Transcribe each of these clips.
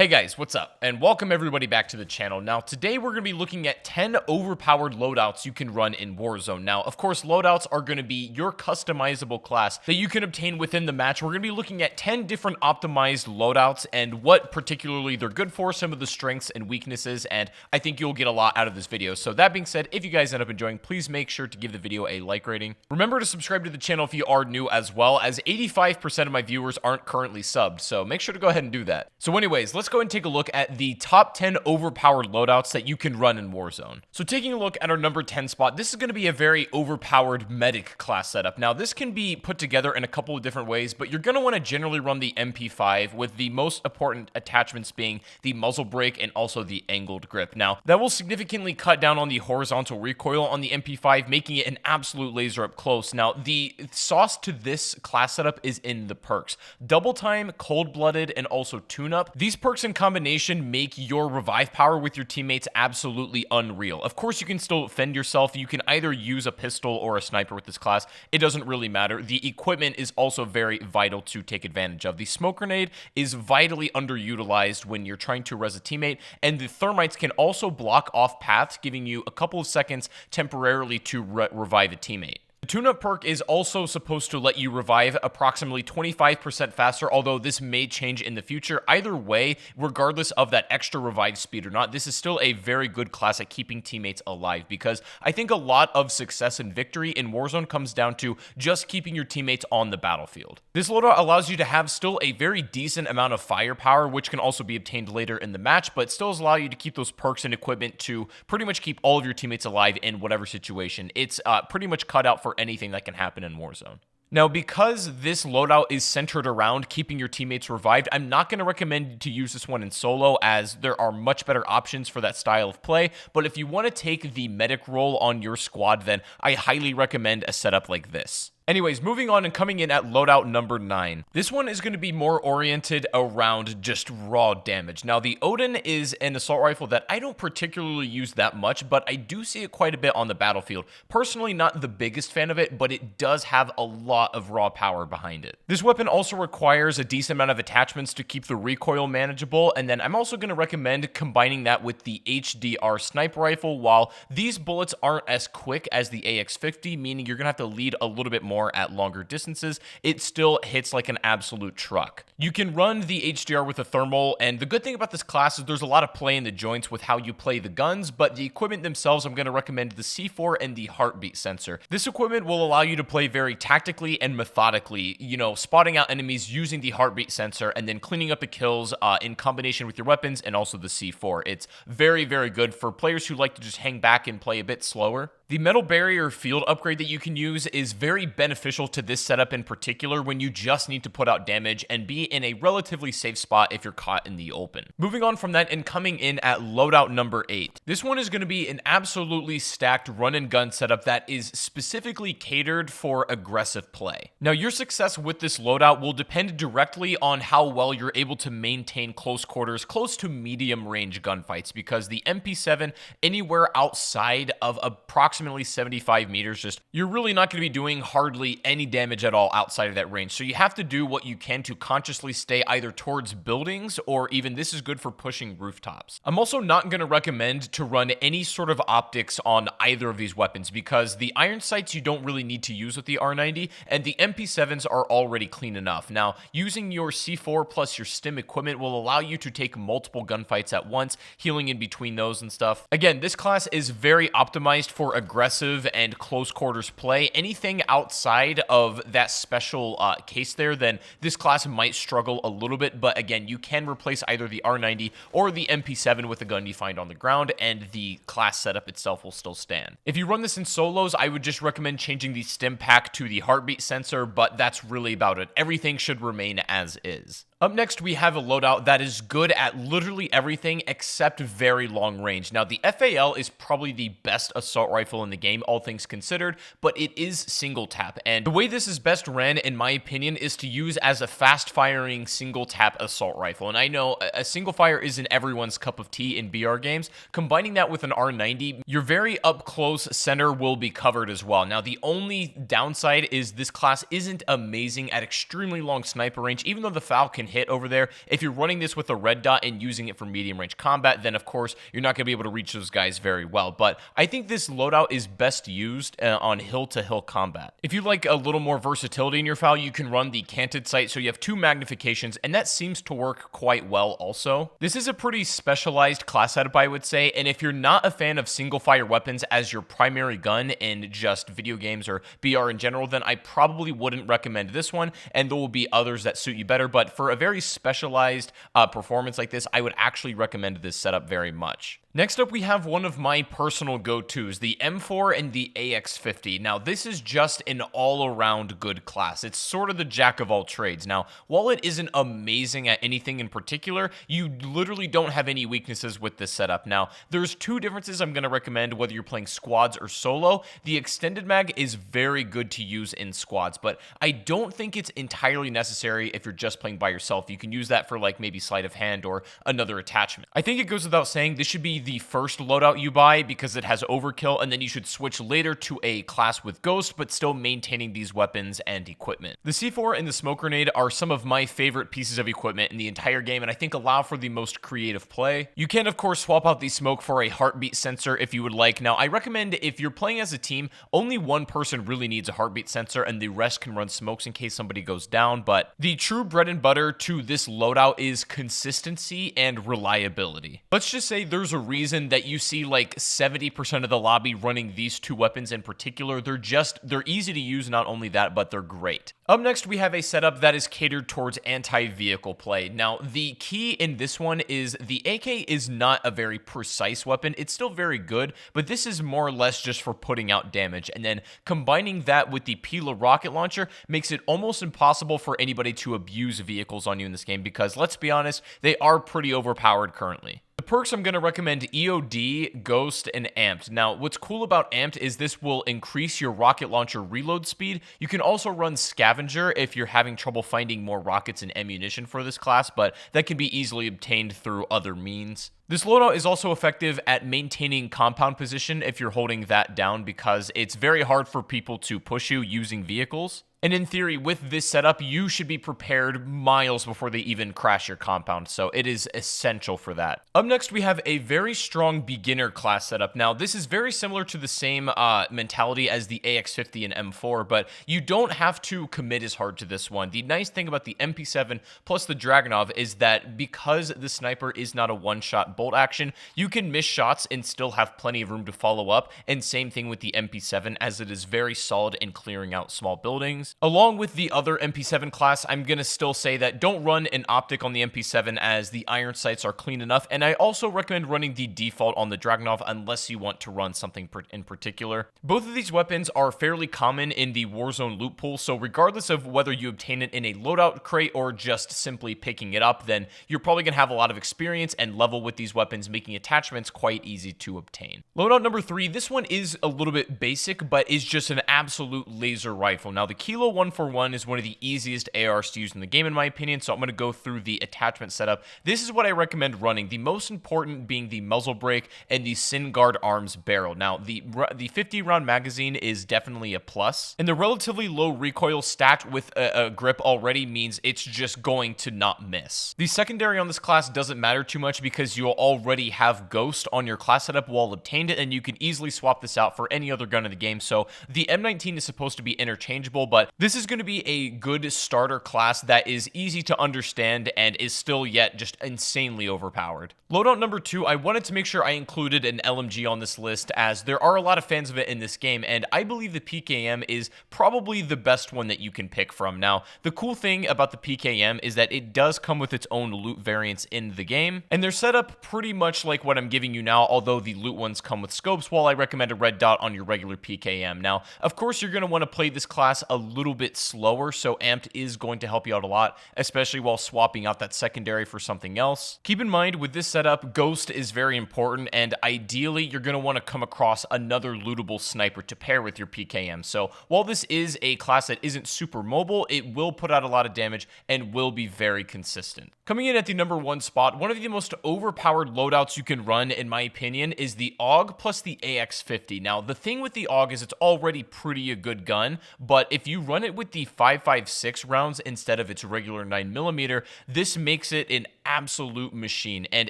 Hey guys, what's up? And welcome everybody back to the channel. Now, today we're going to be looking at 10 overpowered loadouts you can run in Warzone. Now, of course, loadouts are going to be your customizable class that you can obtain within the match. We're going to be looking at 10 different optimized loadouts and what particularly they're good for, some of the strengths and weaknesses, and I think you'll get a lot out of this video. So that being said, if you guys end up enjoying, please make sure to give the video a like rating. Remember to subscribe to the channel if you are new as well, as 85% of my viewers aren't currently subbed, so make sure to go ahead and do that. So anyways, let's go and take a look at the top 10 overpowered loadouts that you can run in Warzone. So taking a look at our number 10 spot, this is going to be a very overpowered medic class setup. Now, this can be put together in a couple of different ways, but you're going to want to generally run the MP5 with the most important attachments being the muzzle brake and also the angled grip. Now, that will significantly cut down on the horizontal recoil on the MP5, making it an absolute laser up close. Now, the sauce to this class setup is in the perks. Double time, cold-blooded, and also tune-up. These perks in combination make your revive power with your teammates absolutely unreal. Of course, you can still defend yourself. You can either use a pistol or a sniper with this class. It doesn't really matter. The equipment is also very vital to take advantage of. The smoke grenade is vitally underutilized when you're trying to res a teammate, and the thermites can also block off paths, giving you a couple of seconds temporarily to revive a teammate. The tune-up perk is also supposed to let you revive approximately 25% faster, although this may change in the future. Either way, regardless of that extra revive speed or not, this is still a very good class at keeping teammates alive, because I think a lot of success and victory in Warzone comes down to just keeping your teammates on the battlefield. This loadout allows you to have still a very decent amount of firepower, which can also be obtained later in the match, but still allow you to keep those perks and equipment to pretty much keep all of your teammates alive in whatever situation. It's pretty much cut out for anything that can happen in Warzone. Now, because this loadout is centered around keeping your teammates revived, I'm not going to recommend to use this one in solo, as there are much better options for that style of play. But if you want to take the medic role on your squad, then I highly recommend a setup like this. Anyways, moving on and coming in at loadout number 9. This one is going to be more oriented around just raw damage. Now, the Odin is an assault rifle that I don't particularly use that much, but I do see it quite a bit on the battlefield. Personally, not the biggest fan of it, but it does have a lot of raw power behind it. This weapon also requires a decent amount of attachments to keep the recoil manageable, and then I'm also going to recommend combining that with the HDR sniper rifle. While these bullets aren't as quick as the AX50, meaning you're going to have to lead a little bit more at longer distances, it still hits like an absolute truck. You can run the HDR with a thermal, and the good thing about this class is there's a lot of play in the joints with how you play the guns, but the equipment themselves, I'm going to recommend the C4 and the heartbeat sensor. This equipment will allow you to play very tactically and methodically, spotting out enemies using the heartbeat sensor and then cleaning up the kills in combination with your weapons and also the C4. It's very, very good for players who like to just hang back and play a bit slower. The metal barrier field upgrade that you can use is very beneficial to this setup in particular when you just need to put out damage and be in a relatively safe spot if you're caught in the open. Moving on from that and coming in at loadout number 8. This one is going to be an absolutely stacked run and gun setup that is specifically catered for aggressive play. Now, your success with this loadout will depend directly on how well you're able to maintain close quarters, close to medium range gunfights, because the MP7 anywhere outside of approximately 75 meters, you're really not going to be doing hardly any damage at all outside of that range. So you have to do what you can to consciously stay either towards buildings, or even this is good for pushing rooftops. I'm also not going to recommend to run any sort of optics on either of these weapons, because the iron sights you don't really need to use with the R90, and the MP7s are already clean enough. Now, using your C4 plus your stim equipment will allow you to take multiple gunfights at once, healing in between those and stuff. Again, this class is very optimized for aggressive and close quarters play. Anything outside of that special case there, then this class might struggle a little bit, but again, you can replace either the R90 or the MP7 with a gun you find on the ground, and the class setup itself will still stand. If you run this in solos, I would just recommend changing the stim pack to the heartbeat sensor, but that's really about it. Everything should remain as is. Up next, we have a loadout that is good at literally everything except very long range. Now, the FAL is probably the best assault rifle rifle in the game, all things considered, but it is single tap. And the way this is best ran, in my opinion, is to use as a fast-firing single tap assault rifle. And I know a single fire isn't everyone's cup of tea in BR games. Combining that with an R90, your very up-close center will be covered as well. Now, the only downside is this class isn't amazing at extremely long sniper range. Even though the FAL can hit over there, if you're running this with a red dot and using it for medium range combat, then of course you're not going to be able to reach those guys very well. But I think this loadout is best used on hill-to-hill combat. If you like a little more versatility in your FAL, you can run the canted sight, so you have 2 magnifications, and that seems to work quite well also. This is a pretty specialized class setup, I would say, and if you're not a fan of single-fire weapons as your primary gun in just video games or BR in general, then I probably wouldn't recommend this one, and there will be others that suit you better. But for a very specialized performance like this, I would actually recommend this setup very much. Next up, we have one of my personal go-tos, the M4 and the AX50. Now, this is just an all-around good class. It's sort of the jack of all trades. Now, while it isn't amazing at anything in particular, you literally don't have any weaknesses with this setup. Now, there's 2 differences I'm going to recommend whether you're playing squads or solo. The extended mag is very good to use in squads, but I don't think it's entirely necessary if you're just playing by yourself. You can use that for like maybe sleight of hand or another attachment. I think it goes without saying this should be the first loadout you buy because it has overkill, and then you should switch later to a class with ghost, but still maintaining these weapons and equipment. The C4 and the smoke grenade are some of my favorite pieces of equipment in the entire game, and I think allow for the most creative play. You can, of course, swap out the smoke for a heartbeat sensor if you would like. Now, I recommend if you're playing as a team, only one person really needs a heartbeat sensor, and the rest can run smokes in case somebody goes down. But the true bread and butter to this loadout is consistency and reliability. Let's just say there's a reason that you see like 70% of the lobby running these 2 weapons in particular. They're easy to use. Not only that, but they're great. Up next, we have a setup that is catered towards anti-vehicle play. Now, the key in this one is the AK is not a very precise weapon. It's still very good, but this is more or less just for putting out damage. And then combining that with the Pila rocket launcher makes it almost impossible for anybody to abuse vehicles on you in this game because, let's be honest, they are pretty overpowered currently. The perks I'm going to recommend EOD, Ghost, and Amped. Now, what's cool about Amped is this will increase your rocket launcher reload speed. You can also run Scavenger if you're having trouble finding more rockets and ammunition for this class, but that can be easily obtained through other means. This loadout is also effective at maintaining compound position if you're holding that down because it's very hard for people to push you using vehicles. And in theory, with this setup, you should be prepared miles before they even crash your compound, so it is essential for that. Up next, we have a very strong beginner class setup. Now, this is very similar to the same mentality as the AX50 and M4, but you don't have to commit as hard to this one. The nice thing about the MP7 plus the Dragunov is that because the sniper is not a one-shot bolt action, you can miss shots and still have plenty of room to follow up, and same thing with the MP7 as it is very solid in clearing out small buildings. Along with the other MP7 class, I'm going to still say that don't run an optic on the MP7 as the iron sights are clean enough, and I also recommend running the default on the Dragunov unless you want to run something in particular. Both of these weapons are fairly common in the Warzone loot pool, so regardless of whether you obtain it in a loadout crate or just simply picking it up, then you're probably going to have a lot of experience and level with these weapons, making attachments quite easy to obtain. Loadout number 3, this one is a little bit basic, but is just an absolute laser rifle. Now, the Kilo 141 is one of the easiest ARs to use in the game, in my opinion, so I'm going to go through the attachment setup. This is what I recommend running, the most important being the muzzle brake and the SynGuard arms barrel. Now, the 50-round magazine is definitely a plus, and the relatively low recoil stacked with a grip already means it's just going to not miss. The secondary on this class doesn't matter too much because you'll already have Ghost on your class setup while obtained it, and you can easily swap this out for any other gun in the game, so the M19 is supposed to be interchangeable, but this is going to be a good starter class that is easy to understand and is still yet just insanely overpowered. Loadout number 2, I wanted to make sure I included an LMG on this list as there are a lot of fans of it in this game, and I believe the PKM is probably the best one that you can pick from. Now, the cool thing about the PKM is that it does come with its own loot variants in the game, and they're set up pretty much like what I'm giving you now, although the loot ones come with scopes, while I recommend a red dot on your regular PKM. Now, of course, you're going to want to play this class a little little bit slower, so amped is going to help you out a lot, especially while swapping out that secondary for something else. Keep in mind, with this setup, Ghost is very important, and ideally, you're going to want to come across another lootable sniper to pair with your PKM. So while this is a class that isn't super mobile, it will put out a lot of damage and will be very consistent. Coming in at the number 1 spot, one of the most overpowered loadouts you can run, in my opinion, is the AUG plus the AX50. Now, the thing with the AUG is it's already pretty a good gun, but if you run it with the 5.56 rounds instead of its regular 9mm, this makes it an absolute machine, and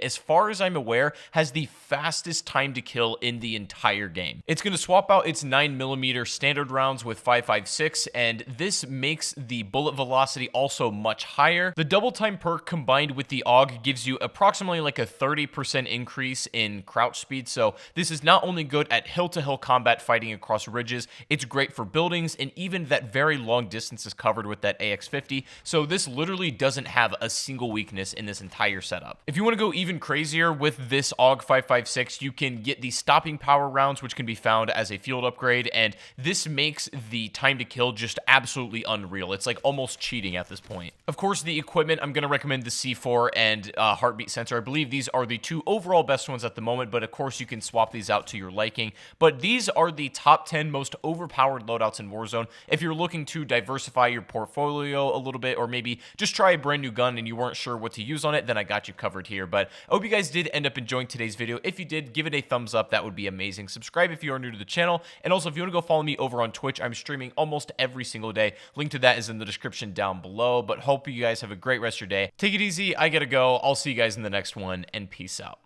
as far as I'm aware, has the fastest time to kill in the entire game. It's going to swap out its 9mm standard rounds with 5.56, and this makes the bullet velocity also much higher. The double time perk combined with the AUG gives you approximately like a 30% increase in crouch speed, so this is not only good at hill-to-hill combat fighting across ridges, it's great for buildings, and even that very long distance is covered with that AX50, so this literally doesn't have a single weakness in this entire setup. If you want to go even crazier with this AUG 5.56, you can get the stopping power rounds, which can be found as a field upgrade, and this makes the time to kill just absolutely unreal. It's like almost cheating at this point. Of course, the equipment, I'm going to recommend the C4 and heartbeat sensor. I believe these are the 2 overall best ones at the moment, but of course you can swap these out to your liking. But these are the top 10 most overpowered loadouts in Warzone. If you're looking to diversify your portfolio a little bit, or maybe just try a brand new gun and you weren't sure what to use on it, then I got you covered here. But I hope you guys did end up enjoying today's video. If you did, give it a thumbs up. That would be amazing. Subscribe if you are new to the channel. And also, if you want to go follow me over on Twitch, I'm streaming almost every single day. Link to that is in the description down below. But hope you guys have a great rest of your day. Take it easy. I gotta go. I'll see you guys in the next one, and peace out.